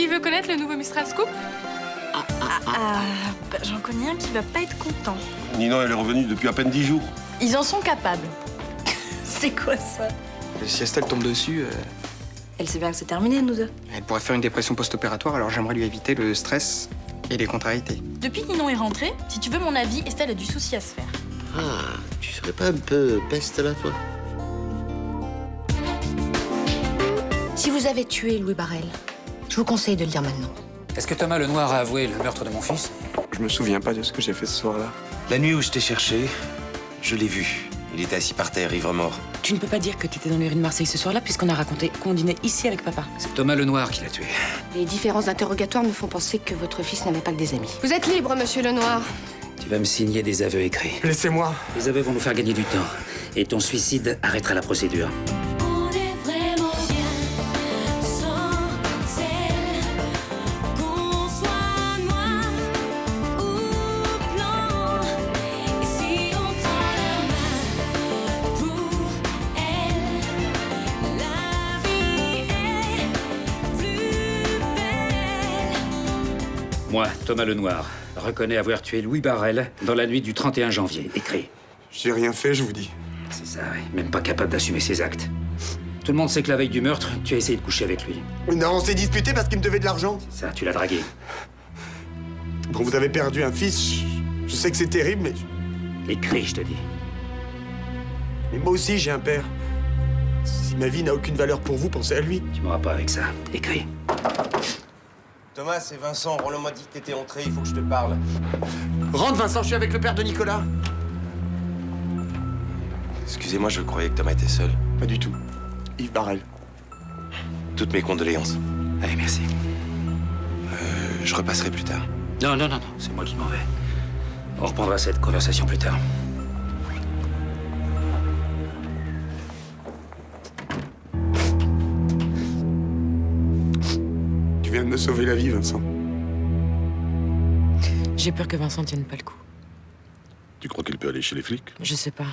Qui veut connaître le nouveau Mistral Scoop? J'en connais un qui va pas être content. Ninon, elle est revenue depuis à peine 10 jours. Ils en sont capables. C'est quoi ça? Si Estelle tombe dessus, Elle sait bien que c'est terminé, nous deux. elle pourrait faire une dépression post-opératoire, alors j'aimerais lui éviter le stress et les contrariétés. Depuis que Ninon est rentré, si tu veux mon avis, Estelle a du souci à se faire. Ah, tu serais pas un peu peste là, toi? Si vous avez tué Louis Barrel, je vous conseille de le dire maintenant. Est-ce que Thomas Lenoir a avoué le meurtre de mon fils? Je me souviens pas de ce que j'ai fait ce soir-là. La nuit où je t'ai cherché, je l'ai vu. Il était assis par terre, ivre mort. Tu ne peux pas dire que tu étais dans les rues de Marseille ce soir-là, puisqu'on a raconté qu'on dînait ici avec papa. C'est Thomas Lenoir qui l'a tué. Les différents interrogatoires me font penser que votre fils n'avait pas que des amis. Vous êtes libre, monsieur Lenoir. Tu vas me signer des aveux écrits. Laissez-moi. Les aveux vont nous faire gagner du temps. Et ton suicide arrêtera la procédure. On est vraiment bien sans elle. Qu'on soit noir ou blanc. Et si on tend la main pour elle, la vie est plus belle. Moi, Thomas Lenoir, reconnais avoir tué Louis Barrel dans la nuit du 31 janvier. Écrit. J'ai rien fait, je vous dis. C'est ça, oui. Même pas capable d'assumer ses actes. Tout le monde sait que la veille du meurtre, tu as essayé de coucher avec lui. Non, on s'est disputé parce qu'il me devait de l'argent. Ça, tu l'as dragué. Bon, vous avez perdu un fils. Je sais que c'est terrible, mais... Écrit, je te dis. Mais moi aussi, j'ai un père. Si ma vie n'a aucune valeur pour vous, pensez à lui. Tu m'auras pas avec ça. Écrit. Thomas, c'est Vincent. Roland m'a dit que t'étais entré, il faut que je te parle. Rentre, Vincent, je suis avec le père de Nicolas. Excusez-moi, je croyais que Thomas était seul. Pas du tout. Yves Barrel. Toutes mes condoléances. Allez, merci. Je repasserai plus tard. Non, c'est moi qui m'en vais. On reprendra cette conversation plus tard. Tu viens de me sauver la vie, Vincent. J'ai peur que Vincent tienne pas le coup. Tu crois qu'il peut aller chez les flics? Je sais pas.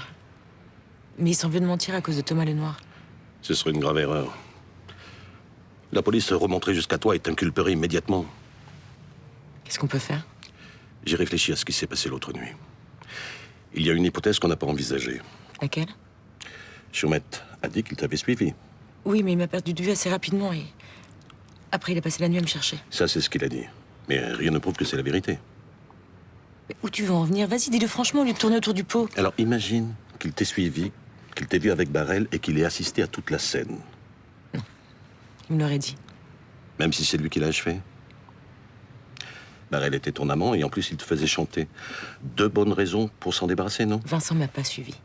Mais il s'en veut de mentir à cause de Thomas Lenoir. Ce serait une grave erreur. La police remonterait jusqu'à toi et t'inculperait immédiatement. Qu'est-ce qu'on peut faire? J'ai réfléchi à ce qui s'est passé l'autre nuit. Il y a une hypothèse qu'on n'a pas envisagée. Laquelle? Choumette a dit qu'il t'avait suivi. Oui, mais il m'a perdu de vue assez rapidement et... Après, il a passé la nuit à me chercher. Ça, c'est ce qu'il a dit. Mais rien ne prouve que c'est la vérité. Mais où tu veux en venir? Vas-y, dis-le franchement, au lieu de tourner autour du pot. Alors imagine qu'il t'ait suivi, qu'il t'ait vu avec Barrel et qu'il ait assisté à toute la scène. Il me l'aurait dit. Même si c'est lui qui l'a achevé. Barrel était ton amant et en plus il te faisait chanter. Deux bonnes raisons pour s'en débarrasser, non? Vincent m'a pas suivi.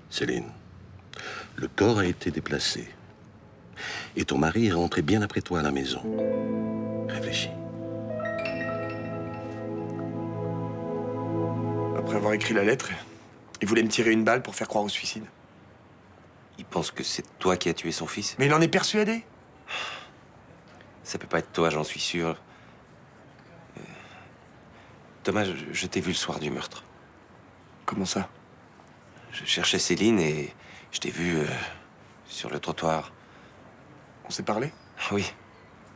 Céline, le corps a été déplacé. Et ton mari est rentré bien après toi à la maison. Réfléchis. Après avoir écrit la lettre, il voulait me tirer une balle pour faire croire au suicide. Il pense que c'est toi qui as tué son fils. Mais il en est persuadé. Ça peut pas être toi, j'en suis sûr. Thomas, je t'ai vu le soir du meurtre. Comment ça? Je cherchais Céline et je t'ai vu sur le trottoir. On s'est parlé? Oui.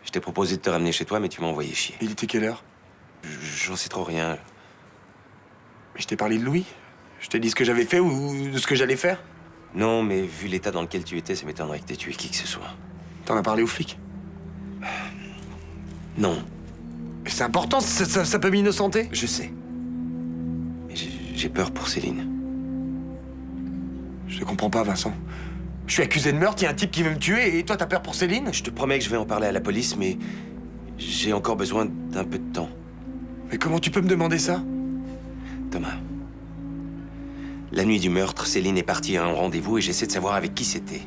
Je t'ai proposé de te ramener chez toi, mais tu m'as envoyé chier. Il était quelle heure? J'en sais trop rien. Mais je t'ai parlé de Louis? Je t'ai dit ce que j'avais fait ou de ce que j'allais faire? Non, mais vu l'état dans lequel tu étais, ça m'étonnerait que t'aies tué qui que ce soit. T'en as parlé aux flics? Non. Mais c'est important, ça peut m'innocenter. Je sais. Mais j'ai peur pour Céline. Je te comprends pas, Vincent. Je suis accusé de meurtre, il y a un type qui veut me tuer et toi t'as peur pour Céline? Je te promets que je vais en parler à la police, mais j'ai encore besoin d'un peu de temps. Mais comment tu peux me demander ça? Thomas, la nuit du meurtre, Céline est partie à un rendez-vous et j'essaie de savoir avec qui c'était.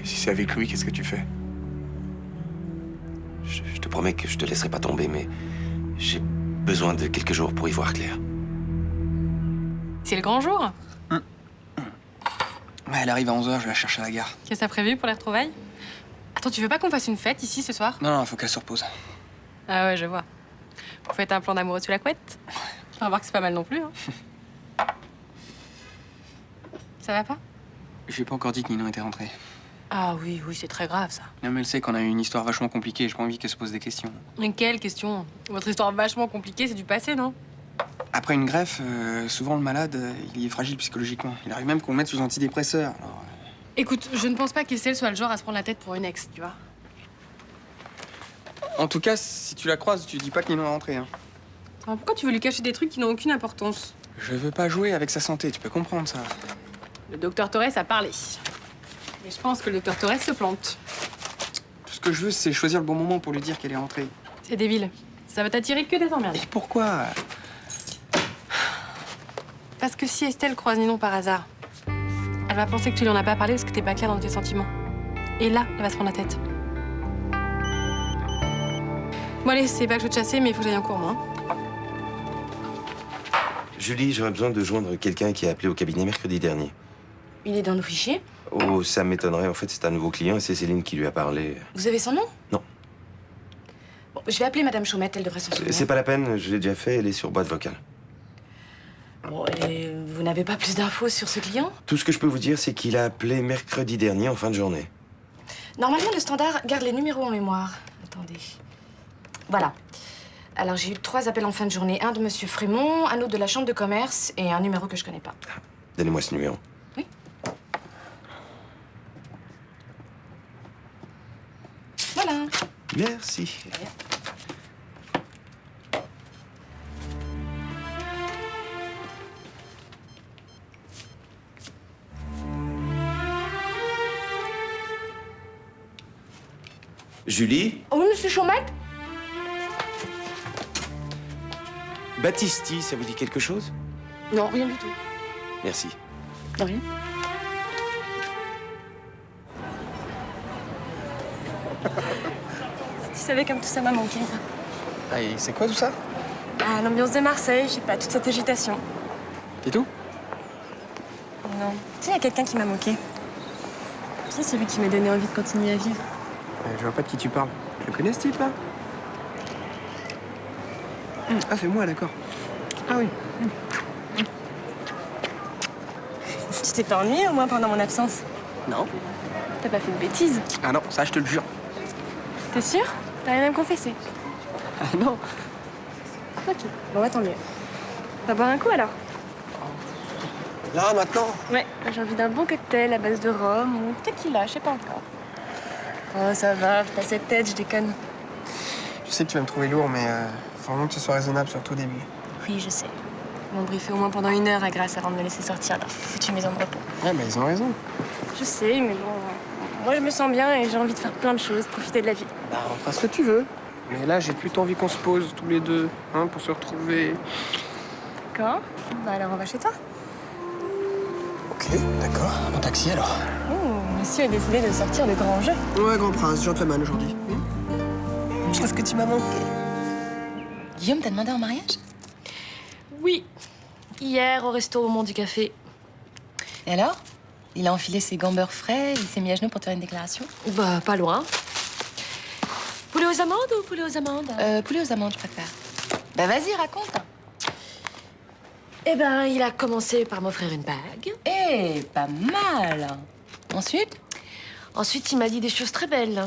Et si c'est avec Louis, qu'est-ce que tu fais? Je te promets que je te laisserai pas tomber, mais j'ai besoin de quelques jours pour y voir clair. C'est le grand jour. Ouais, elle arrive à 11h, je vais la chercher à la gare. Qu'est-ce que t'as prévu pour les retrouvailles? Attends, tu veux pas qu'on fasse une fête ici ce soir? Non, il faut qu'elle se repose. Ah ouais, je vois. Vous faites un plan d'amoureux sous la couette? On va voir que c'est pas mal non plus. Hein. Ça va pas? Je lui ai pas encore dit que Ninon était rentrée. Ah oui, oui, c'est très grave, ça. Non, mais elle sait qu'on a eu une histoire vachement compliquée. J'ai pas envie qu'elle se pose des questions. Mais quelle question? Votre histoire vachement compliquée, c'est du passé, non? Après une greffe, souvent le malade, il est fragile psychologiquement. Il arrive même qu'on le mette sous antidépresseur. Alors, Écoute, je ne pense pas qu'Estelle soit le genre à se prendre la tête pour une ex, tu vois. En tout cas, si tu la croises, tu dis pas que Nino est rentré. Hein. Alors pourquoi tu veux lui cacher des trucs qui n'ont aucune importance? Je veux pas jouer avec sa santé, tu peux comprendre ça. Le docteur Torres a parlé. Mais je pense que le docteur Torres se plante. Tout ce que je veux, c'est choisir le bon moment pour lui dire qu'elle est rentrée. C'est débile. Ça va t'attirer que des emmerdes. Et pourquoi? Parce que si Estelle croise Ninon par hasard, elle va penser que tu lui en as pas parlé parce que t'es pas clair dans tes sentiments. Et là, elle va se prendre la tête. Bon allez, c'est pas que je veux te chasser, mais il faut que j'aille en cours, moi. Hein. Julie, j'aurais besoin de joindre quelqu'un qui a appelé au cabinet mercredi dernier. Il est dans nos fichiers. Oh, ça m'étonnerait. En fait, c'est un nouveau client et c'est Céline qui lui a parlé. Vous avez son nom? Non. Bon, je vais appeler Madame Chaumette, elle devrait s'en souvenir. C'est pas la peine, je l'ai déjà fait, elle est sur boîte vocale. Bon, et vous n'avez pas plus d'infos sur ce client? Tout ce que je peux vous dire, c'est qu'il a appelé mercredi dernier en fin de journée. Normalement, le standard garde les numéros en mémoire. Attendez. Voilà. Alors, j'ai eu 3 appels en fin de journée. Un de Monsieur Frémont, un autre de la chambre de commerce et un numéro que je connais pas. Donnez-moi ce numéro. Oui. Voilà. Merci. Julie? Oh oui, Monsieur Chaumette? Battisti, ça vous dit quelque chose? Non, rien du tout. Merci. De rien. Tu savais comme tout ça m'a manqué. Ah, et c'est quoi tout ça? Ah, l'ambiance de Marseille, je sais pas, toute cette agitation. Et tout? Non. Tu sais, il y a quelqu'un qui m'a manqué. C'est celui qui m'a donné envie de continuer à vivre. Je vois pas de qui tu parles. Tu le connais ce type là? Ah, c'est moi, d'accord. Ah oui. Tu t'es pas ennuyé au moins pendant mon absence? Non. T'as pas fait de bêtises? Ah non, ça je te le jure. T'es sûr? T'as rien à me confesser? Ah non. Ok, bon bah tant mieux. On va boire un coup alors? Là, maintenant? Ouais, j'ai envie d'un bon cocktail à base de rhum ou tequila, je sais pas encore. Oh ça va, fais pas cette tête, je déconne. Je sais que tu vas me trouver lourd, mais faut vraiment que ce soit raisonnable, surtout au début. Oui, je sais. Ils m'ont briefé au moins pendant 1 heure à Grasse avant de me laisser sortir leur foutue maison de repos. Ouais, bah ils ont raison. Je sais, mais bon, moi je me sens bien et j'ai envie de faire plein de choses, profiter de la vie. Bah, on fera ce que tu veux. Mais là, j'ai plutôt envie qu'on se pose tous les deux, hein, pour se retrouver. D'accord. Bah alors on va chez toi. Ok, d'accord. En taxi alors. Oh, monsieur a décidé de sortir de grand jeu. Ouais, grand prince, gentleman aujourd'hui. Qu'est-ce que tu m'as manqué? Guillaume t'a demandé en mariage? Oui. Hier, au resto au Mont du Café. Et alors? Il a enfilé ses gants beurre frais, il s'est mis à genoux pour te faire une déclaration? Bah, pas loin. Poulet aux amandes ou poulet aux amandes? Poulet aux amandes, je préfère. Bah vas-y, raconte. Eh ben, il a commencé par m'offrir une bague. Eh, pas mal. Ensuite? Ensuite, il m'a dit des choses très belles.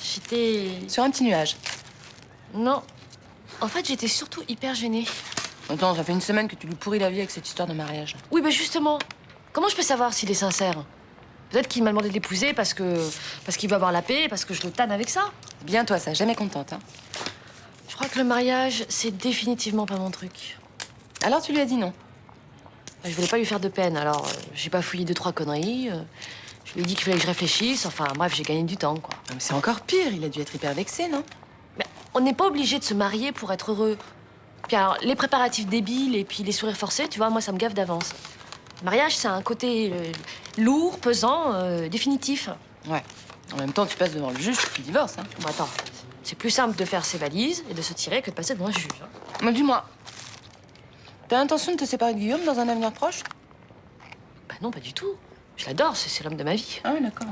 J'étais... Sur un petit nuage. Non. En fait, j'étais surtout hyper gênée. Attends, ça fait 1 semaine que tu lui pourris la vie avec cette histoire de mariage. Oui, bah justement. Comment je peux savoir s'il est sincère? Peut-être qu'il m'a demandé de l'épouser parce qu'il veut avoir la paix, parce que je le tanne avec ça. Bien toi, ça, jamais contente, hein. Je crois que le mariage, c'est définitivement pas mon truc. Alors tu lui as dit non? Je voulais pas lui faire de peine, alors j'ai pas fouillé 2-3 conneries. Je lui ai dit qu'il fallait que je réfléchisse. Enfin, bref, j'ai gagné du temps, quoi. Mais c'est encore pire, il a dû être hyper vexé, non? Mais on n'est pas obligé de se marier pour être heureux. Puis alors, les préparatifs débiles et puis les sourires forcés, tu vois, moi, ça me gaffe d'avance. Le mariage, c'est un côté lourd, pesant, définitif. Ouais. En même temps, tu passes devant le juge, tu divorces, hein. Bon, attends, c'est plus simple de faire ses valises et de se tirer que de passer devant un juge. Hein. Mais dis-moi, t'as l'intention de te séparer de Guillaume dans un avenir proche? Bah non, pas du tout. Je l'adore, c'est l'homme de ma vie. Ah oui, d'accord.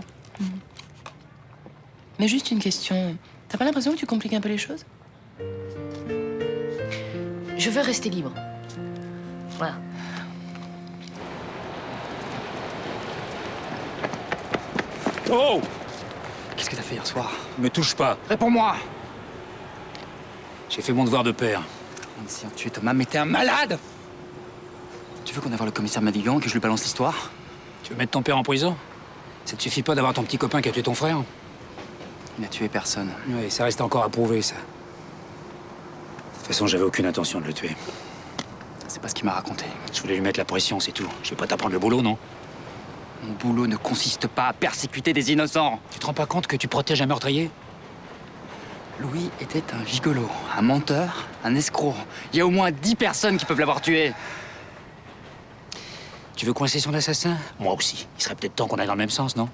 Mais juste une question. T'as pas l'impression que tu compliques un peu les choses? Je veux rester libre. Voilà. Oh! Qu'est-ce que t'as fait hier soir? Me touche pas. Réponds-moi! J'ai fait mon devoir de père. On essayait de tuer Thomas, mais t'es un malade! Tu veux qu'on aille voir le commissaire Madigan et que je lui balance l'histoire? Tu veux mettre ton père en prison? Ça te suffit pas d'avoir ton petit copain qui a tué ton frère? Il n'a tué personne. Oui, ça reste encore à prouver, ça. De toute façon, j'avais aucune intention de le tuer. C'est pas ce qu'il m'a raconté. Je voulais lui mettre la pression, c'est tout. Je vais pas t'apprendre le boulot, non? Mon boulot ne consiste pas à persécuter des innocents. Tu te rends pas compte que tu protèges un meurtrier? Louis était un gigolo, un menteur, un escroc. Il y a au moins 10 personnes qui peuvent l'avoir tué. Tu veux coincer son assassin? Moi aussi. Il serait peut-être temps qu'on aille dans le même sens, non?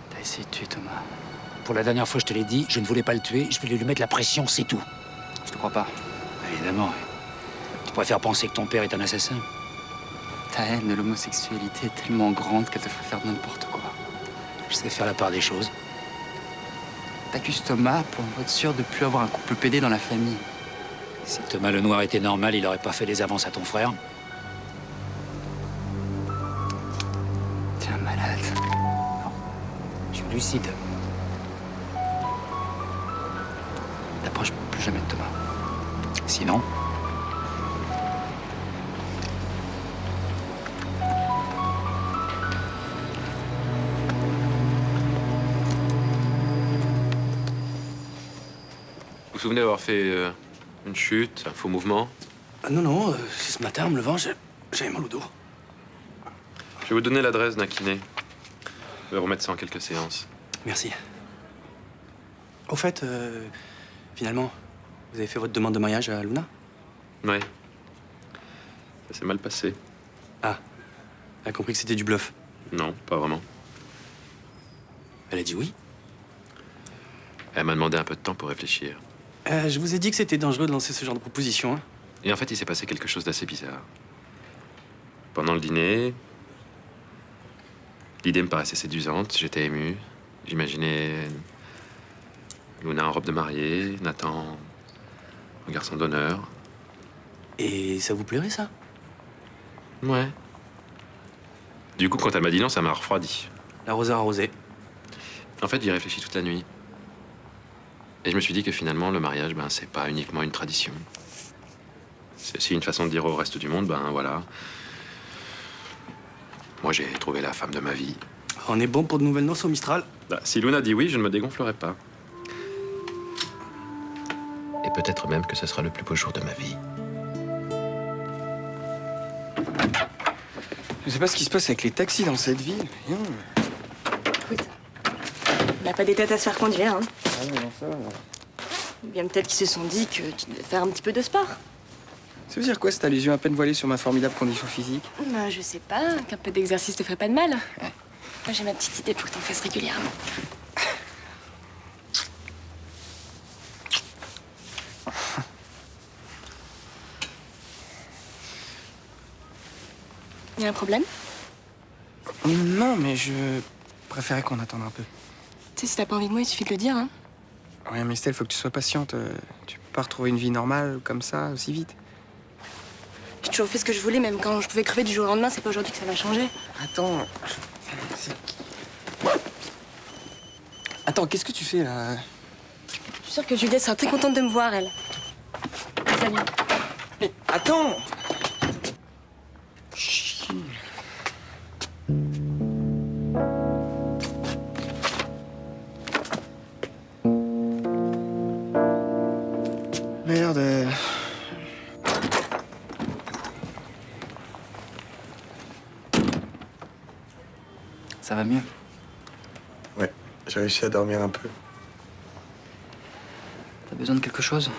T'as essayé de tuer Thomas. Pour la dernière fois, je te l'ai dit, je ne voulais pas le tuer, je voulais lui mettre la pression, c'est tout. Je te crois pas. Évidemment. Tu préfères penser que ton père est un assassin? Ta haine de l'homosexualité est tellement grande qu'elle te ferait faire n'importe quoi. Je sais faire la part des choses. T'accuses Thomas pour être sûr de plus avoir un couple pédé dans la famille. Si Thomas Lenoir était normal, il aurait pas fait des avances à ton frère. T'es un malade. Je suis lucide. T'approches plus jamais de Thomas. Sinon, vous vous souvenez avoir fait une chute, un faux mouvement? Non, c'est ce matin, en me levant, j'avais mal au dos. Je vais vous donner l'adresse d'un kiné. Je vais remettre ça en quelques séances. Merci. Au fait, finalement, vous avez fait votre demande de mariage à Luna? Ouais. Ça s'est mal passé. Ah, elle a compris que c'était du bluff. Non, pas vraiment. Elle a dit oui? Elle m'a demandé un peu de temps pour réfléchir. Je vous ai dit que c'était dangereux de lancer ce genre de proposition, hein. Et en fait, il s'est passé quelque chose d'assez bizarre. Pendant le dîner, l'idée me paraissait séduisante, j'étais ému. J'imaginais Luna en robe de mariée, Nathan en garçon d'honneur. Et ça vous plairait, ça? Ouais. Du coup, quand elle m'a dit non, ça m'a refroidi. L'arroseur arrosé. En fait, j'y ai réfléchi toute la nuit. Et je me suis dit que finalement, le mariage, ben, c'est pas uniquement une tradition. C'est aussi une façon de dire au reste du monde, ben voilà. Moi, j'ai trouvé la femme de ma vie. On est bon pour de nouvelles noces au Mistral? Bah, si Luna dit oui, je ne me dégonflerai pas. Et peut-être même que ce sera le plus beau jour de ma vie. Je sais pas ce qui se passe avec les taxis dans cette ville. Écoute, on n'a pas des têtes à se faire conduire, hein. Ah non, ça va. Ou bien peut-être qu'ils se sont dit que tu devais faire un petit peu de sport. Ça veut dire quoi, cette allusion à peine voilée sur ma formidable condition physique? Bah, je sais pas, qu'un peu d'exercice te ferait pas de mal. Moi, j'ai ma petite idée pour que t'en fasses régulièrement. Y a un problème? Non, mais je préférais qu'on attende un peu. Tu sais, si t'as pas envie de moi, il suffit de le dire, hein. Ouais, mais Estelle, faut que tu sois patiente. Tu peux pas retrouver une vie normale comme ça, aussi vite. J'ai toujours fait ce que je voulais, même quand je pouvais crever du jour au lendemain. C'est pas aujourd'hui que ça va changer. Attends. Attends, qu'est-ce que tu fais, là? Je suis sûre que Juliette sera très contente de me voir, elle. Salut. Mais attends! Merde. Ça va mieux? Ouais, j'ai réussi à dormir un peu. T'as besoin de quelque chose?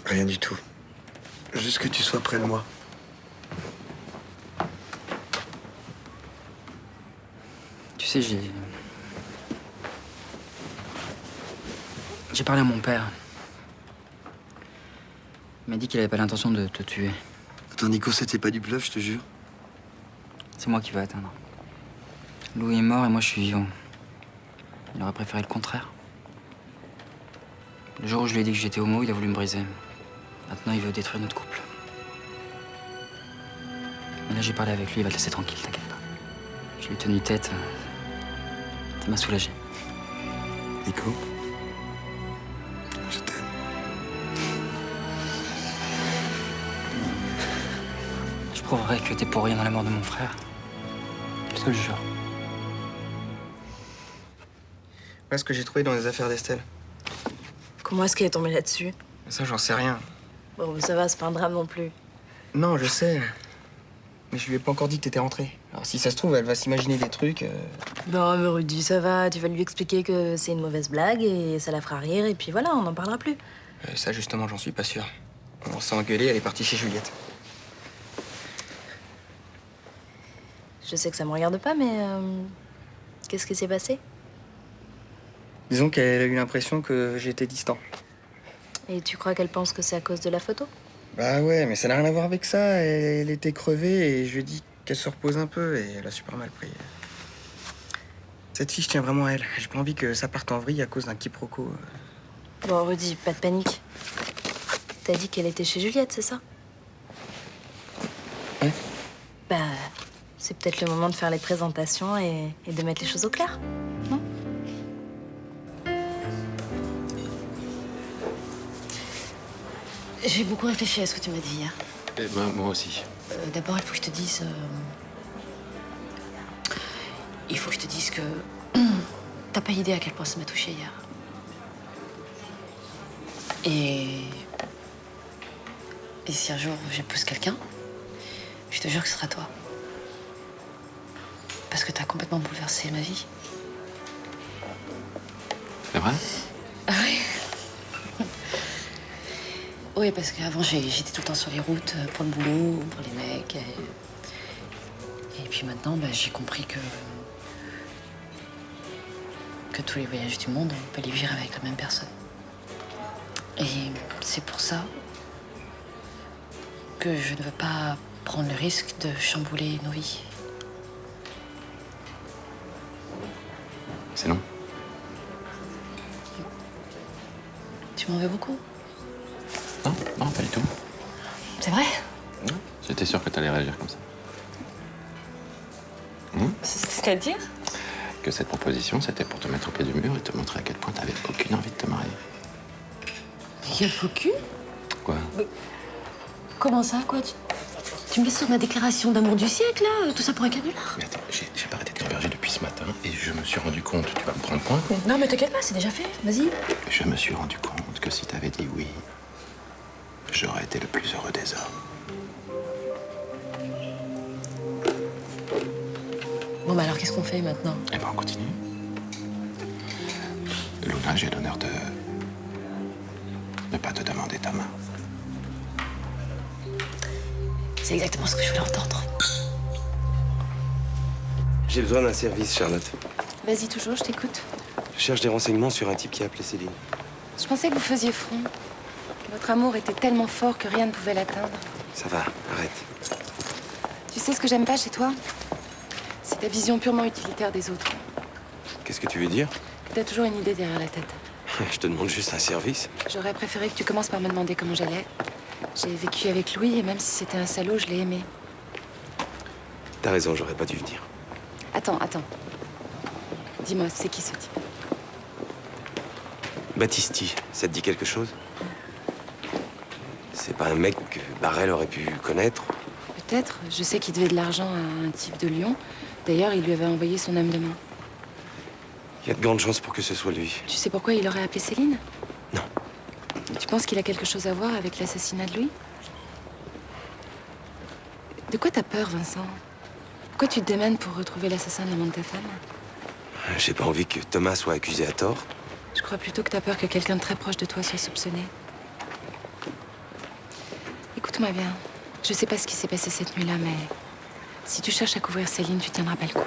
Rien du tout. Juste que tu sois près de moi. Tu sais, j'ai parlé à mon père. Il m'a dit qu'il avait pas l'intention de te tuer. Attends, Nico, c'était pas du bluff, je te jure. C'est moi qui vais atteindre. Louis est mort et moi je suis vivant. Il aurait préféré le contraire. Le jour où je lui ai dit que j'étais homo, il a voulu me briser. Maintenant, il veut détruire notre couple. Mais là, j'ai parlé avec lui, il va te laisser tranquille, t'inquiète pas. Je lui ai tenu tête. Ça m'a soulagé. Nico, je t'aime. Je prouverai que t'es pour rien dans la mort de mon frère. Je te le jure. Voilà ce que j'ai trouvé dans les affaires d'Estelle. Comment est-ce qu'elle est tombée là-dessus? Ça, j'en sais rien. Bon, ça va, c'est pas un drame non plus. Non, je sais. Mais je lui ai pas encore dit que t'étais rentré. Alors si ça se trouve, elle va s'imaginer des trucs. Non, mais Rudy, ça va. Tu vas lui expliquer que c'est une mauvaise blague et ça la fera rire. Et puis voilà, on n'en parlera plus. Ça, justement, j'en suis pas sûr. On s'est engueulé, elle est partie chez Juliette. Je sais que ça me regarde pas, mais qu'est-ce qui s'est passé? Disons qu'elle a eu l'impression que j'étais distant. Et tu crois qu'elle pense que c'est à cause de la photo? Bah ouais, mais ça n'a rien à voir avec ça. Elle était crevée et je lui ai dit qu'elle se repose un peu et elle a super mal pris. Cette fille, je tiens vraiment à elle. J'ai pas envie que ça parte en vrille à cause d'un quiproquo. Bon, Rudy, pas de panique. T'as dit qu'elle était chez Juliette, c'est ça? Ouais. Bah, c'est peut-être le moment de faire les présentations et de mettre les choses au clair, non? J'ai beaucoup réfléchi à ce que tu m'as dit hier. Eh ben, moi aussi. D'abord, il faut que je te dise... Il faut que je te dise que... T'as pas idée à quel point ça m'a touchée hier. Et si un jour j'épouse quelqu'un, je te jure que ce sera toi. Parce que t'as complètement bouleversé ma vie. C'est vrai? Ah oui. Oui, parce qu'avant, j'étais tout le temps sur les routes pour le boulot, pour les mecs. Et puis maintenant, bah, j'ai compris que tous les voyages du monde, on peut les vivre avec la même personne. Et c'est pour ça que je ne veux pas prendre le risque de chambouler nos vies. C'est long. Tu m'en veux beaucoup? Non, non, pas du tout. C'est vrai? Non. J'étais sûr que t'allais réagir comme ça. C'est-à-dire? Que cette proposition, c'était pour te mettre au pied du mur et te montrer à quel point t'avais aucune envie de te marier. Quel faux cul? Quoi? Comment ça, quoi? Tu me laisses sur ma déclaration d'amour du siècle, là? Tout ça pour un canular? Mais attends, j'ai pas arrêté de t'héberger depuis ce matin et je me suis rendu compte, tu vas me prendre pour un con. Non, mais t'inquiète pas, c'est déjà fait. Vas-y. Je me suis rendu compte que si t'avais dit oui, j'aurais été le plus heureux des hommes. Bon, bah alors, qu'est-ce qu'on fait maintenant? Eh ben, on continue. Luna, j'ai l'honneur de ne pas te demander ta main. C'est exactement ce que je voulais entendre. J'ai besoin d'un service, Charlotte. Vas-y, toujours, je t'écoute. Je cherche des renseignements sur un type qui a appelé Céline. Je pensais que vous faisiez front. Que votre amour était tellement fort que rien ne pouvait l'atteindre. Ça va, arrête. Tu sais ce que j'aime pas chez toi? C'est ta vision purement utilitaire des autres. Qu'est-ce que tu veux dire? Que t'as toujours une idée derrière la tête. Je te demande juste un service. J'aurais préféré que tu commences par me demander comment j'allais. J'ai vécu avec Louis et même si c'était un salaud, je l'ai aimé. T'as raison, j'aurais pas dû venir. Attends. Dis-moi, c'est qui ce type? Battisti, ça te dit quelque chose? C'est pas un mec que Barrel aurait pu connaître? Peut-être. Je sais qu'il devait de l'argent à un type de Lyon. D'ailleurs, il lui avait envoyé son âme de main. Il y a de grandes chances pour que ce soit lui. Tu sais pourquoi il aurait appelé Céline? Non. Tu penses qu'il a quelque chose à voir avec l'assassinat de Louis? De quoi t'as peur, Vincent? Pourquoi tu te démènes pour retrouver l'assassin de l'amant de ta femme? J'ai pas envie que Thomas soit accusé à tort. Je crois plutôt que t'as peur que quelqu'un de très proche de toi soit soupçonné. Écoute-moi bien. Je sais pas ce qui s'est passé cette nuit-là, mais si tu cherches à couvrir Céline, tu tiendras pas le coup.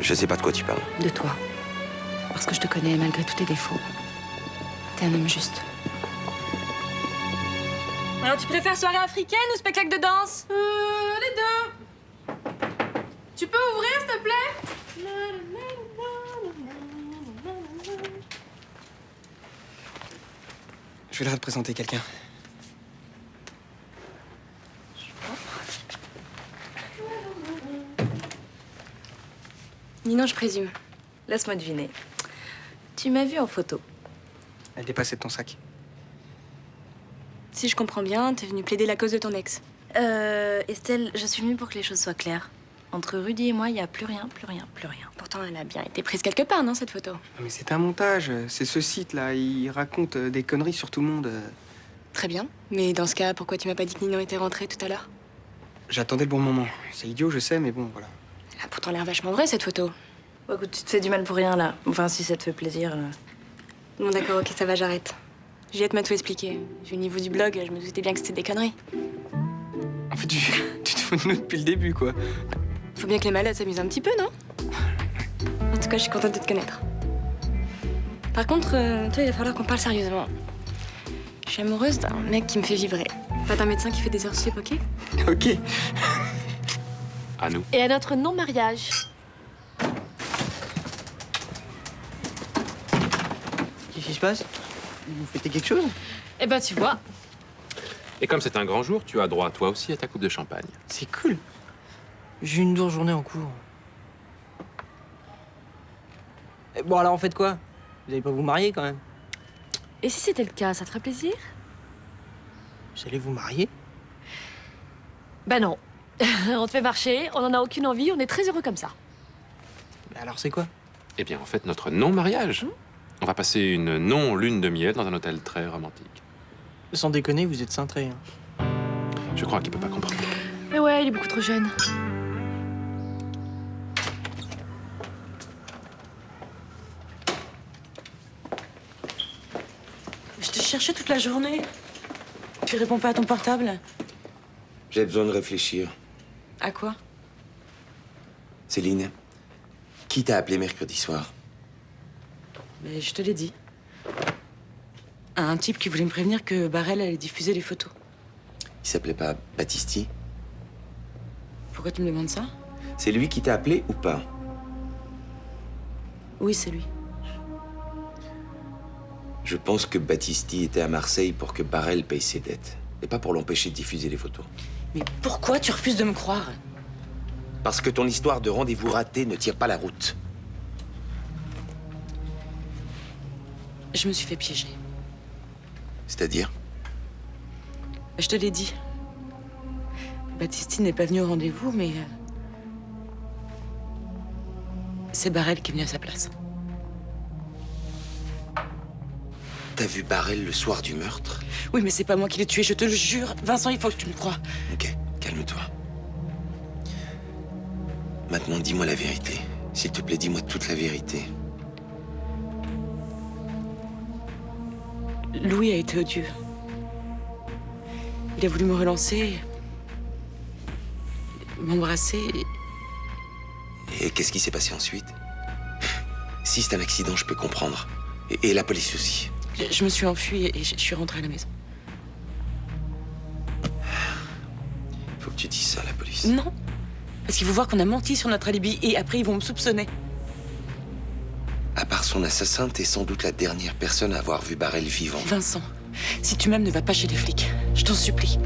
Je sais pas de quoi tu parles. De toi. Parce que je te connais malgré tous tes défauts. T'es un homme juste. Alors, tu préfères soirée africaine ou spectacle de danse? Les deux. Tu peux ouvrir, s'il te plaît? Je voudrais te présenter quelqu'un. Ninon, je présume. Laisse-moi deviner. Tu m'as vu en photo. Elle dépassait ton sac. Si je comprends bien, t'es venue plaider la cause de ton ex. Estelle, je suis venue pour que les choses soient claires. Entre Rudy et moi, il n'y a plus rien. Pourtant, elle a bien été prise quelque part, non, cette photo? Non, mais c'est un montage. C'est ce site-là. Il raconte des conneries sur tout le monde. Très bien. Mais dans ce cas, pourquoi tu m'as pas dit que Ninon était rentrée tout à l'heure? J'attendais le bon moment. C'est idiot, je sais, mais bon, voilà. Elle a pourtant l'air vachement vraie, cette photo. Bon, écoute, tu te fais du mal pour rien, là. Enfin, si ça te fait plaisir. Bon, d'accord, ok, ça va, j'arrête. Juliette m'a tout expliqué. Vu au niveau du blog, je me doutais bien que c'était des conneries. En fait, tu te fous de nous depuis le début, quoi. Faut bien que les malades s'amusent un petit peu, non? En tout cas, je suis contente de te connaître. Par contre, toi, il va falloir qu'on parle sérieusement. Je suis amoureuse d'un mec qui me fait vibrer. Pas d'un médecin qui fait des heures sup, ok? Ok. À nous. Et à notre non-mariage. Qu'est-ce qui se passe? Vous fêtez quelque chose? Eh ben, tu vois. Et comme c'est un grand jour, tu as droit, toi aussi, à ta coupe de champagne. C'est cool. J'ai une dure journée en cours. Bon, alors, en fait quoi? Vous allez pas vous marier, quand même? Et si c'était le cas, ça te ferait plaisir? Vous allez vous marier? Ben non. On te fait marcher, on en a aucune envie, on est très heureux comme ça. Mais alors, c'est quoi? Eh bien, en fait, notre non-mariage. On va passer une non-lune de miel dans un hôtel très romantique. Sans déconner, vous êtes cintré. Hein. Je crois qu'il peut pas comprendre. Mais ouais, il est beaucoup trop jeune. Je te cherchais toute la journée. Tu réponds pas à ton portable? J'ai besoin de réfléchir. À quoi? Céline, qui t'a appelé mercredi soir? Mais je te l'ai dit. Un type qui voulait me prévenir que Barrel allait diffuser les photos. Il s'appelait pas Battisti? Pourquoi tu me demandes ça? C'est lui qui t'a appelé ou pas? Oui, c'est lui. Je pense que Battisti était à Marseille pour que Barrel paye ses dettes. Et pas pour l'empêcher de diffuser les photos. Mais pourquoi tu refuses de me croire? Parce que ton histoire de rendez-vous raté ne tire pas la route. Je me suis fait piéger. C'est-à-dire? Je te l'ai dit. Battisti n'est pas venu au rendez-vous, mais... c'est Barrel qui est venu à sa place. T'as vu Barrel le soir du meurtre? Oui, mais c'est pas moi qui l'ai tué, je te le jure. Vincent, il faut que tu me crois. Ok, calme-toi. Maintenant, dis-moi la vérité. S'il te plaît, dis-moi toute la vérité. Louis a été odieux. Il a voulu me relancer, m'embrasser. Et qu'est-ce qui s'est passé ensuite? Si c'est un accident, je peux comprendre. Et la police aussi. Je me suis enfuie et je suis rentrée à la maison. Faut que tu dises ça à la police. Non, parce qu'ils vont voir qu'on a menti sur notre alibi et après ils vont me soupçonner. À part son assassin, t'es sans doute la dernière personne à avoir vu Barrel vivant. Vincent, si tu m'aimes, ne va pas chez les flics. Je t'en supplie.